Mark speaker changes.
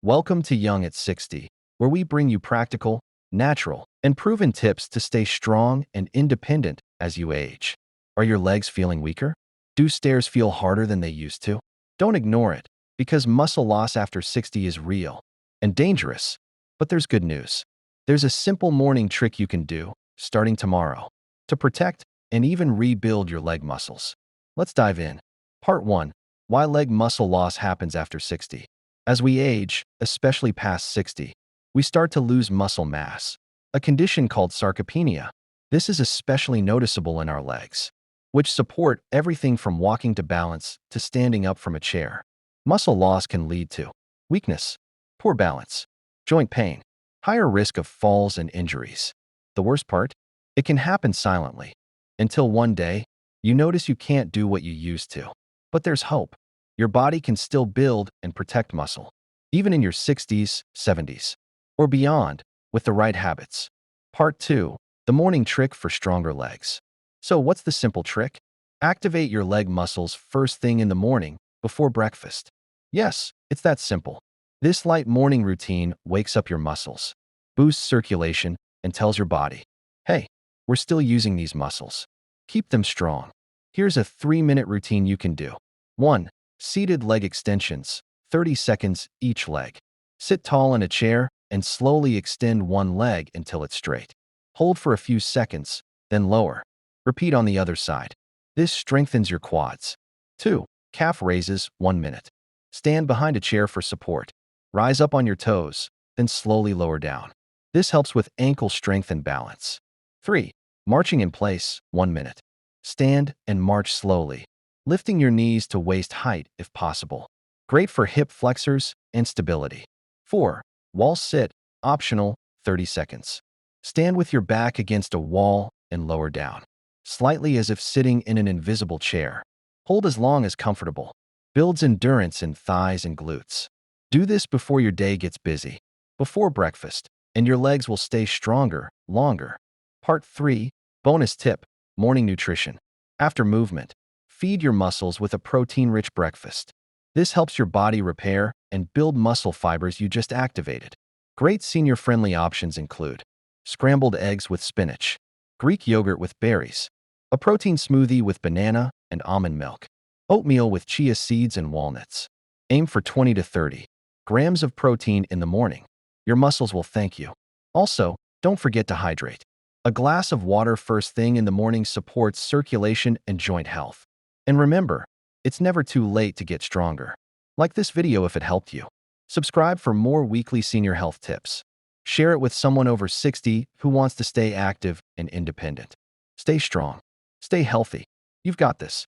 Speaker 1: Welcome to Young at 60, where we bring you practical, natural, and proven tips to stay strong and independent as you age. Are your legs feeling weaker? Do stairs feel harder than they used to? Don't ignore it, because muscle loss after 60 is real and dangerous. But there's good news. There's a simple morning trick you can do, starting tomorrow, to protect and even rebuild your leg muscles. Let's dive in. Part 1. Why leg muscle loss happens after 60. As we age, especially past 60, we start to lose muscle mass, a condition called sarcopenia. This is especially noticeable in our legs, which support everything from walking to balance to standing up from a chair. Muscle loss can lead to weakness, poor balance, joint pain, higher risk of falls and injuries. The worst part? It can happen silently, until one day, you notice you can't do what you used to. But there's hope. Your body can still build and protect muscle, even in your 60s, 70s, or beyond, with the right habits. Part 2. The morning trick for stronger legs. So what's the simple trick? Activate your leg muscles first thing in the morning, before breakfast. Yes, it's that simple. This light morning routine wakes up your muscles, boosts circulation, and tells your body, hey, we're still using these muscles. Keep them strong. Here's a 3-minute routine you can do. 1. Seated leg extensions, 30 seconds each leg. Sit tall in a chair and slowly extend one leg until it's straight. Hold for a few seconds, then lower. Repeat on the other side. This strengthens your quads. 2. Calf raises, 1 minute. Stand behind a chair for support. Rise up on your toes, then slowly lower down. This helps with ankle strength and balance. 3. Marching in place, 1 minute. Stand and march slowly, lifting your knees to waist height if possible. Great for hip flexors and stability. 4. Wall sit, optional, 30 seconds. Stand with your back against a wall and lower down, slightly as if sitting in an invisible chair. Hold as long as comfortable. Builds endurance in thighs and glutes. Do this before your day gets busy, before breakfast, and your legs will stay stronger, longer. Part 3. Bonus tip, morning nutrition. After movement, feed your muscles with a protein-rich breakfast. This helps your body repair and build muscle fibers you just activated. Great senior-friendly options include scrambled eggs with spinach, Greek yogurt with berries, a protein smoothie with banana and almond milk, oatmeal with chia seeds and walnuts. Aim for 20 to 30 grams of protein in the morning. Your muscles will thank you. Also, don't forget to hydrate. A glass of water first thing in the morning supports circulation and joint health. And remember, it's never too late to get stronger. Like this video if it helped you. Subscribe for more weekly senior health tips. Share it with someone over 60 who wants to stay active and independent. Stay strong. Stay healthy. You've got this.